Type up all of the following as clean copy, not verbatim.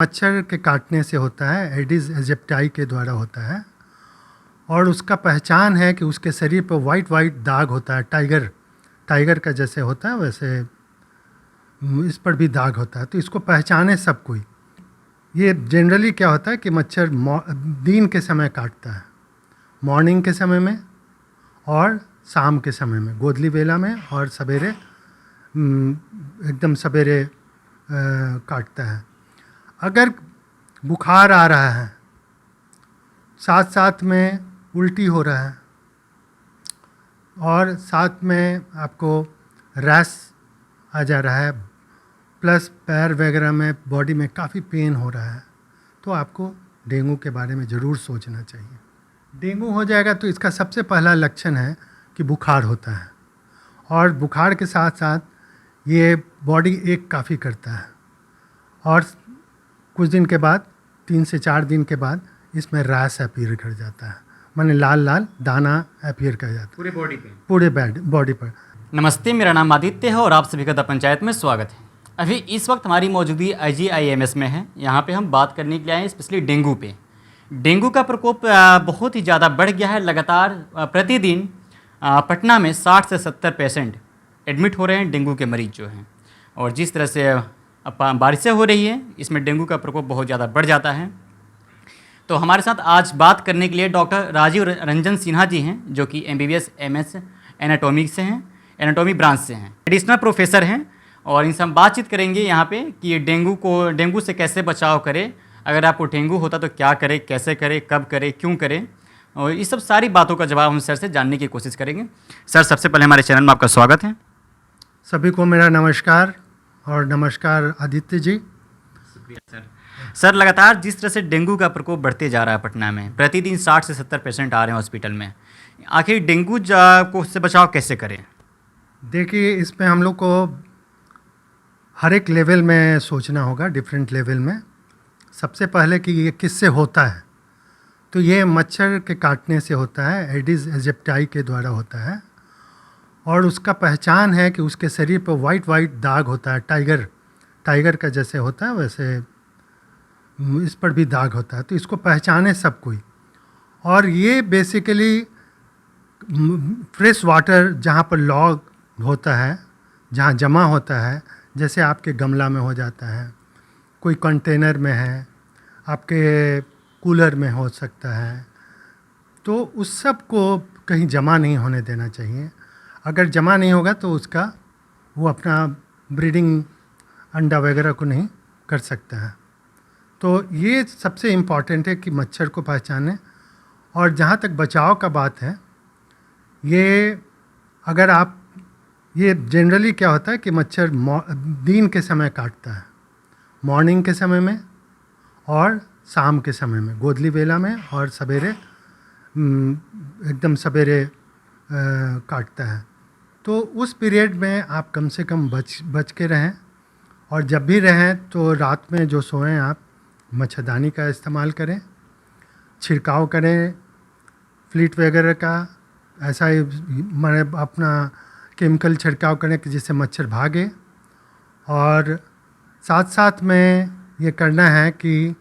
मच्छर के काटने से होता है, एडिस एजिप्टाई के द्वारा होता है। और उसका पहचान है कि उसके शरीर पर वाइट वाइट दाग होता है, टाइगर का जैसे होता है वैसे इस पर भी दाग होता है। तो इसको पहचाने सब कोई। ये जनरली क्या होता है कि मच्छर दिन के समय काटता है, मॉर्निंग के समय में और शाम के समय में, गोधली बेला में और सवेरे, एकदम सवेरे काटता है। अगर बुखार आ रहा है, साथ साथ में उल्टी हो रहा है और साथ में आपको रैश आ जा रहा है, प्लस पैर वगैरह में, बॉडी में काफ़ी पेन हो रहा है, तो आपको डेंगू के बारे में ज़रूर सोचना चाहिए। डेंगू हो जाएगा तो इसका सबसे पहला लक्षण है कि बुखार होता है, और बुखार के साथ साथ ये बॉडी एक काफ़ी करता है, और कुछ दिन के बाद, 3 से 4 दिन के बाद इसमें रैश अपीयर कर जाता है, माने लाल लाल दाना अपीयर कर जाता है पूरे बॉडी पे, पूरे बॉडी पर। नमस्ते, मेरा नाम आदित्य है और आप सभी का द पंचायत में स्वागत है। अभी इस वक्त हमारी मौजूदगी IGIMS में है। यहाँ पे हम बात करने के लिए आए हैं स्पेशली डेंगू पे। डेंगू का प्रकोप बहुत ही ज़्यादा बढ़ गया है। लगातार प्रतिदिन पटना में 60 से 70 पेशेंट एडमिट हो रहे हैं, डेंगू के मरीज जो हैं। और जिस तरह से बारिशें हो रही है, इसमें डेंगू का प्रकोप बहुत ज़्यादा बढ़ जाता है। तो हमारे साथ आज बात करने के लिए डॉक्टर राजीव रंजन सिन्हा जी हैं, जो कि MBBS MS एनाटॉमी से हैं, एनाटॉमी ब्रांच से हैं, एडिशनल प्रोफेसर हैं। और इनसे हम बातचीत करेंगे यहाँ पे कि डेंगू से कैसे बचाव करें, अगर आपको डेंगू होता तो क्या करें, कैसे करें, कब करें, क्यों करें, और इस सब सारी बातों का जवाब हम सर से जानने की कोशिश करेंगे। सर, सबसे पहले हमारे चैनल में आपका स्वागत है। सभी को मेरा नमस्कार, और नमस्कार आदित्य जी। शुक्रिया सर। लगातार जिस तरह से डेंगू का प्रकोप बढ़ते जा रहा है पटना में, प्रतिदिन 60 से 70 पेशेंट आ रहे हैं हॉस्पिटल में, आखिर डेंगू को से बचाव कैसे करें? देखिए, इसमें हम लोग को हर एक लेवल में सोचना होगा, डिफरेंट लेवल में। सबसे पहले कि ये किससे होता है, तो ये मच्छर के काटने से होता है, एडिस एजिप्टाई के द्वारा होता है। और उसका पहचान है कि उसके शरीर पर वाइट वाइट दाग होता है, टाइगर का जैसे होता है वैसे इस पर भी दाग होता है। तो इसको पहचाने सब कोई। और ये बेसिकली फ्रेश वाटर जहाँ पर लॉग होता है, जहाँ जमा होता है, जैसे आपके गमला में हो जाता है, कोई कंटेनर में है, आपके कूलर में हो सकता है, तो उस सब को कहीं जमा नहीं होने देना चाहिए। अगर जमा नहीं होगा तो उसका वो अपना ब्रीडिंग अंडा वगैरह को नहीं कर सकता है। तो ये सबसे इम्पॉर्टेंट है कि मच्छर को पहचानें। और जहाँ तक बचाव का बात है, ये अगर आप, ये जनरली क्या होता है कि मच्छर दिन के समय काटता है, मॉर्निंग के समय में और शाम के समय में, गोधली बेला में और सवेरे, एकदम सवेरे काटता है। तो उस पीरियड में आप कम से कम बच के रहें। और जब भी रहें तो रात में जो सोएं आप मच्छरदानी का इस्तेमाल करें, छिड़काव करें फ्लीट वगैरह का, ऐसा ही मैंने अपना केमिकल छिड़काव करें कि जिससे मच्छर भागे। और साथ साथ में ये करना है कि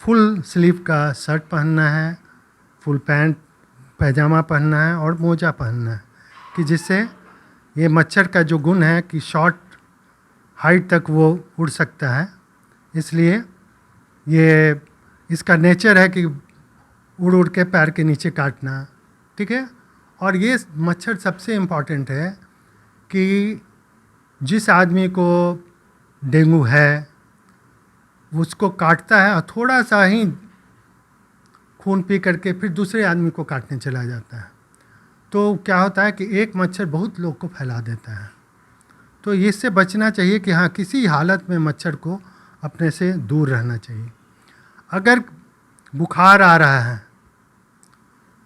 फुल स्लीव का शर्ट पहनना है, फुल पैंट पैजामा पहनना है और मोजा पहनना है, कि जिससे ये मच्छर का जो गुण है कि शॉर्ट हाइट तक वो उड़ सकता है, इसलिए ये इसका नेचर है कि उड़ उड़ के पैर के नीचे काटना, ठीक है। और ये मच्छर सबसे इम्पॉर्टेंट है कि जिस आदमी को डेंगू है उसको काटता है और थोड़ा सा ही खून पी करके फिर दूसरे आदमी को काटने चला जाता है, तो क्या होता है कि एक मच्छर बहुत लोग को फैला देता है। तो इससे बचना चाहिए कि हाँ, किसी हालत में मच्छर को अपने से दूर रहना चाहिए। अगर बुखार आ रहा है,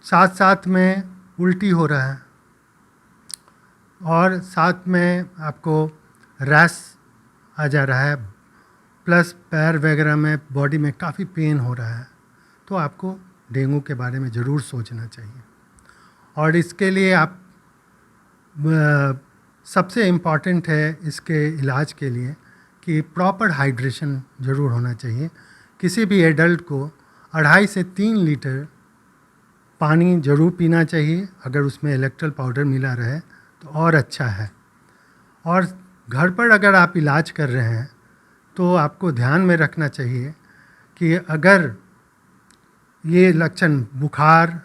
साथ साथ में उल्टी हो रहा है और साथ में आपको रैश आ जा रहा है, प्लस पैर वगैरह में, बॉडी में काफ़ी पेन हो रहा है, तो आपको डेंगू के बारे में ज़रूर सोचना चाहिए। और इसके लिए आप सबसे इम्पॉर्टेंट है इसके इलाज के लिए कि प्रॉपर हाइड्रेशन ज़रूर होना चाहिए। किसी भी एडल्ट को 2.5 से 3 लीटर पानी ज़रूर पीना चाहिए। अगर उसमें इलेक्ट्रोल पाउडर मिला रहे तो और अच्छा है। और घर पर अगर आप इलाज कर रहे हैं तो आपको ध्यान में रखना चाहिए कि अगर ये लक्षण बुखार,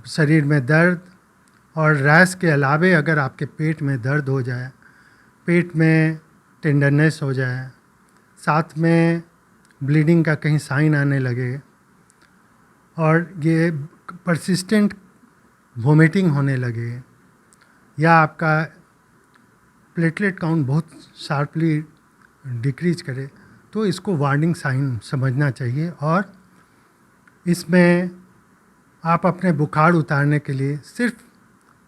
शरीर में दर्द और रैश के अलावे अगर आपके पेट में दर्द हो जाए, पेट में टेंडरनेस हो जाए, साथ में ब्लीडिंग का कहीं साइन आने लगे और ये परसिस्टेंट वोमिटिंग होने लगे, या आपका प्लेटलेट काउंट बहुत शार्पली डिक्रीज करे, तो इसको वार्निंग साइन समझना चाहिए। और इसमें आप अपने बुखार उतारने के लिए सिर्फ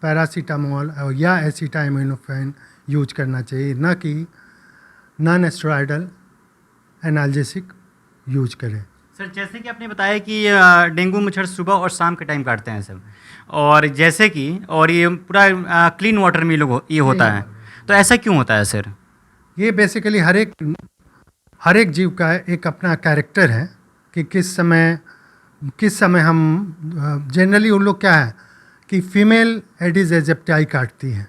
पैरासीटामोल या एसिटामिनोफेन यूज करना चाहिए, न कि नॉन स्टेरॉयडल एनाल्जेसिक यूज करें। सर जैसे कि आपने बताया कि डेंगू मच्छर सुबह और शाम के टाइम काटते हैं सर, और जैसे कि और ये पूरा क्लीन वाटर में ये होता है, तो ऐसा क्यों होता है सर? ये बेसिकली हर एक जीव का एक अपना कैरेक्टर है कि किस समय हम जनरली उन लोग क्या है कि फीमेल एडिस एजिप्टाई काटती हैं,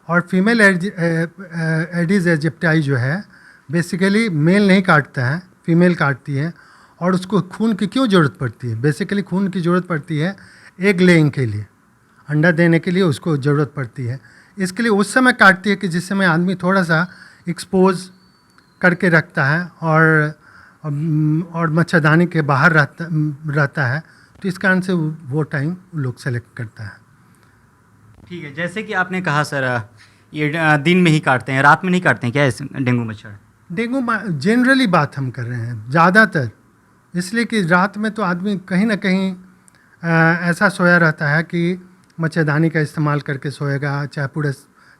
और फीमेल एडिस एजिप्टाई जो है बेसिकली मेल नहीं काटता है, फीमेल काटती है। और उसको खून की क्यों ज़रूरत पड़ती है? बेसिकली खून की ज़रूरत पड़ती है एग लेइंग के लिए, अंडा देने के लिए उसको ज़रूरत पड़ती है। इसके लिए उस समय काटती है कि जिस समय आदमी थोड़ा सा एक्सपोज करके रखता है और मच्छरदानी के बाहर रहता है, तो इस कारण से वो टाइम लोग सेलेक्ट करता है। ठीक है, जैसे कि आपने कहा सर ये दिन में ही काटते हैं, रात में नहीं काटते हैं क्या इस डेंगू मच्छर? डेंगू जनरली बात हम कर रहे हैं ज़्यादातर, इसलिए कि रात में तो आदमी कहीं ना कहीं ऐसा सोया रहता है कि मच्छरदानी का इस्तेमाल करके सोएगा, चाहे पूरे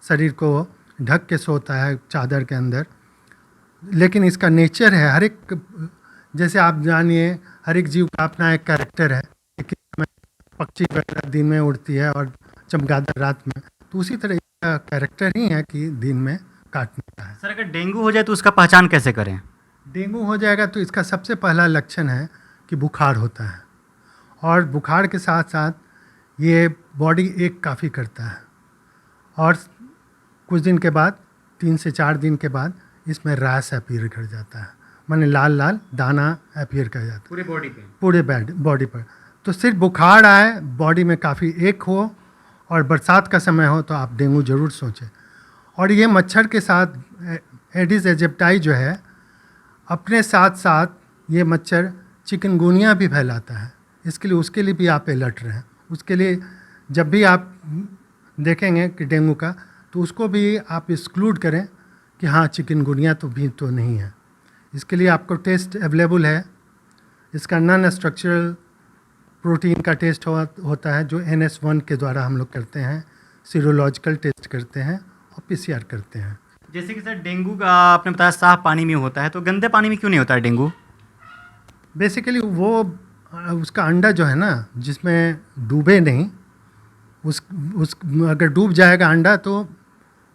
शरीर को ढक के सोता है चादर के अंदर। लेकिन इसका नेचर है, हर एक, जैसे आप जानिए हर एक जीव का अपना एक कैरेक्टर है कि पक्षी वगैरह दिन में उड़ती है और चमगादड़ रात में, तो उसी तरह इसका कैरेक्टर ही है कि दिन में काटने का है। सर अगर डेंगू हो जाए तो उसका पहचान कैसे करें? डेंगू हो जाएगा तो इसका सबसे पहला लक्षण है कि बुखार होता है, और बुखार के साथ साथ ये बॉडी एक काफ़ी करता है, और कुछ दिन के बाद 3 से 4 दिन के बाद इसमें रैश अपीयर कर जाता है, माने लाल लाल दाना अपीयर कर जाता है पूरे बॉडी पे? पूरे बॉडी पर। तो सिर्फ बुखार आए, बॉडी में काफ़ी एक हो और बरसात का समय हो तो आप डेंगू ज़रूर सोचें। और ये मच्छर के साथ एडिस एजिप्टाई जो है, अपने साथ साथ ये मच्छर चिकनगुनिया भी फैलाता है, इसके लिए उसके लिए भी आप अलर्ट रहें। उसके लिए जब भी आप देखेंगे कि डेंगू का, तो उसको भी आप एक्सक्लूड करें कि हाँ चिकनगुनिया तो भी तो नहीं है। इसके लिए आपको टेस्ट अवेलेबल है, इसका नॉन स्ट्रक्चरल प्रोटीन का टेस्ट होता है जो NS1 के द्वारा हम लोग करते हैं, सीरोलॉजिकल टेस्ट करते हैं और PCR करते हैं। जैसे कि सर डेंगू का आपने बताया साफ पानी में होता है, तो गंदे पानी में क्यों नहीं होता है डेंगू? बेसिकली वो उसका अंडा जो है ना, जिसमें डूबे नहीं, उस अगर डूब जाएगा अंडा तो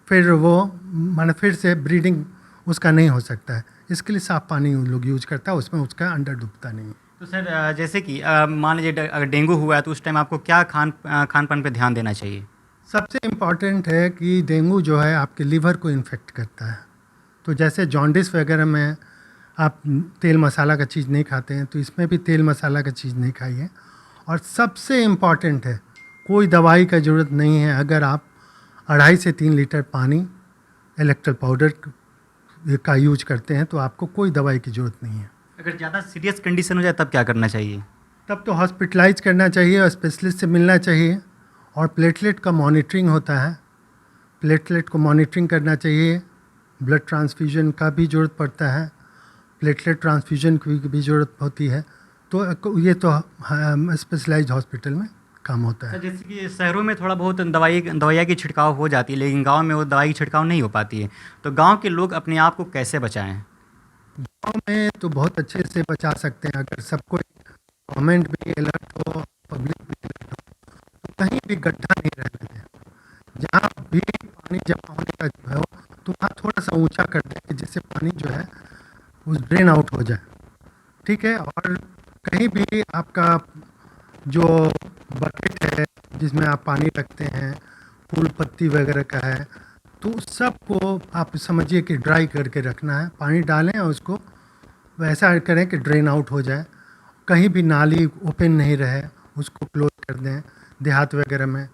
फिर वो माने फिर से ब्रीडिंग उसका नहीं हो सकता है। इसके लिए साफ पानी लोग यूज करता है, उसमें उसका अंडा डूबता नहीं। तो सर जैसे कि मान लीजिए अगर डेंगू हुआ है तो उस टाइम आपको क्या खान पान पे ध्यान देना चाहिए? सबसे इम्पॉर्टेंट है कि डेंगू जो है आपके लीवर को इन्फेक्ट करता है, तो जैसे जॉन्डिस वगैरह में आप तेल मसाला का चीज़ नहीं खाते हैं, तो इसमें भी तेल मसाला का चीज़ नहीं खाइए। और सबसे इम्पॉर्टेंट है, कोई दवाई का ज़रूरत नहीं है। अगर आप 2.5 से 3 लीटर पानी इलेक्ट्रोल पाउडर का यूज करते हैं तो आपको कोई दवाई की ज़रूरत नहीं है। अगर ज़्यादा सीरियस कंडीशन हो जाए तब क्या करना चाहिए? तब तो हॉस्पिटलाइज करना चाहिए और स्पेशलिस्ट से मिलना चाहिए। और प्लेटलेट का मॉनिटरिंग होता है, प्लेटलेट को मॉनिटरिंग करना चाहिए। ब्लड ट्रांसफ्यूजन का भी ज़रूरत पड़ता है, प्लेटलेट ट्रांसफ्यूजन की भी ज़रूरत होती है, तो ये तो स्पेशलाइज्ड हॉस्पिटल में काम होता है। जैसे कि शहरों में थोड़ा बहुत दवाइयाँ की छिड़काव हो जाती है, लेकिन गांव में वो दवाई की छिड़काव नहीं हो पाती है, तो गांव के लोग अपने आप को कैसे बचाएं? गाँव में तो बहुत अच्छे से बचा सकते हैं अगर सबको, गवर्नमेंट भी अलर्ट हो, पब्लिक भी अलर्ट हो, तो कहीं भी गड्ढा नहीं रहने दें। जहाँ भी पानी जमा होने का हो तो वहाँ थोड़ा सा ऊंचा कर दें कि जिससे पानी जो है उस ड्रेन आउट हो जाए। ठीक है। और कहीं भी आपका जो बकेट है जिसमें आप पानी रखते हैं, फूल पत्ती वगैरह का है, तो उस सब को आप समझिए कि ड्राई करके रखना है। पानी डालें और उसको वैसा करें कि ड्रेन आउट हो जाए, कहीं भी नाली ओपन नहीं रहे, उसको क्लोज कर दें। देहात वगैरह में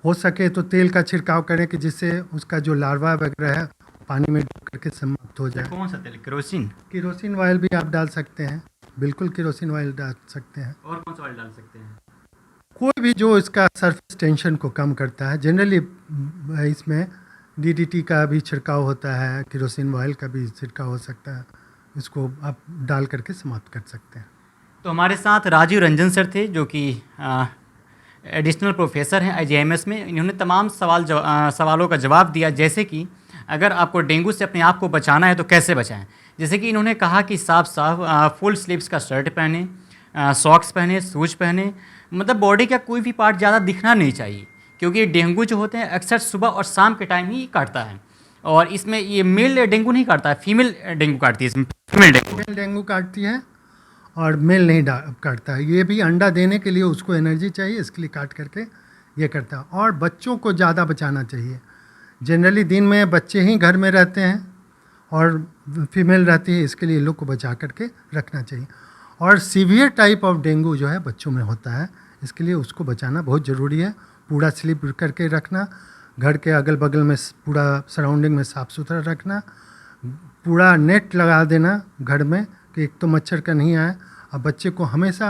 हो सके तो तेल का छिड़काव करें कि जिससे उसका जो लार्वा वगैरह है पानी में डूब करके समाप्त हो जाए। कौन सा तेल, केरोसिन? केरोसिन ऑयल भी आप डाल सकते हैं, बिल्कुल केरोसिन ऑयल डाल सकते हैं। और कौन सा ऑयल डाल सकते हैं? कोई भी जो इसका सरफेस टेंशन को कम करता है। जनरली इसमें डीडीटी का भी छिड़काव होता है, केरोसिन ऑयल का भी छिड़काव हो सकता है, इसको आप डाल करके समाप्त कर सकते हैं। तो हमारे साथ राजीव रंजन सर थे, जो कि एडिशनल प्रोफेसर हैं IGIMS में। इन्होंने तमाम सवालों का जवाब दिया, जैसे कि अगर आपको डेंगू से अपने आप को बचाना है तो कैसे बचाएं। जैसे कि इन्होंने कहा कि साफ फुल स्लीव्स का शर्ट पहने, सॉक्स पहने, शूज पहने, मतलब बॉडी का कोई भी पार्ट ज़्यादा दिखना नहीं चाहिए, क्योंकि डेंगू जो होते हैं अक्सर सुबह और शाम के टाइम ही काटता है। और इसमें ये मेल डेंगू नहीं काटता है, फीमेल डेंगू काटती है। इसमें फीमेल डेंगू मेल डेंगू काटती है और मेल नहीं काटता है। ये भी अंडा देने के लिए उसको एनर्जी चाहिए, इसके लिए काट करके ये करता है। और बच्चों को ज़्यादा बचाना चाहिए। जनरली दिन में बच्चे ही घर में रहते हैं और फीमेल रहती है, इसके लिए लोग को बचा करके रखना चाहिए। और सीवियर टाइप ऑफ डेंगू जो है बच्चों में होता है, इसके लिए उसको बचाना बहुत ज़रूरी है। पूरा स्लीप करके रखना, घर के अगल बगल में पूरा सराउंडिंग में साफ़ सुथरा रखना, पूरा नेट लगा देना घर में कि एक तो मच्छर का नहीं आए, और बच्चे को हमेशा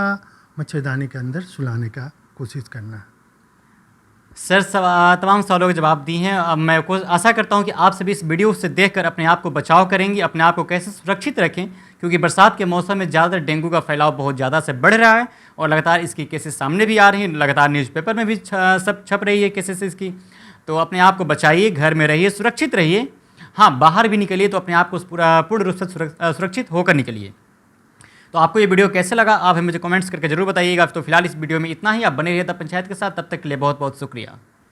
मच्छरदानी के अंदर सुलाने का कोशिश करना। सर तमाम सवालों के जवाब दिए हैं। अब मैं आशा करता हूं कि आप सभी इस वीडियो से देखकर अपने आप को बचाव करेंगे, अपने आप को कैसे सुरक्षित रखें, क्योंकि बरसात के मौसम में ज़्यादातर डेंगू का फैलाव बहुत ज़्यादा से बढ़ रहा है और लगातार इसकी केसेस सामने भी आ रही हैं, लगातार न्यूज़पेपर में भी सब छप रही है केसेस इसकी। तो अपने आप को बचाइए, घर में रहिए, सुरक्षित रहिए। हाँ, बाहर भी निकलिए तो अपने आप को पूर्ण रूप से सुरक्षित होकर निकलिए। तो आपको ये वीडियो कैसे लगा आप हमें मुझे कमेंट्स करके जरूर बताइएगा। तो फिलहाल इस वीडियो में इतना ही। आप बने रहिए द पंचायत के साथ, तब तक के लिए बहुत बहुत शुक्रिया।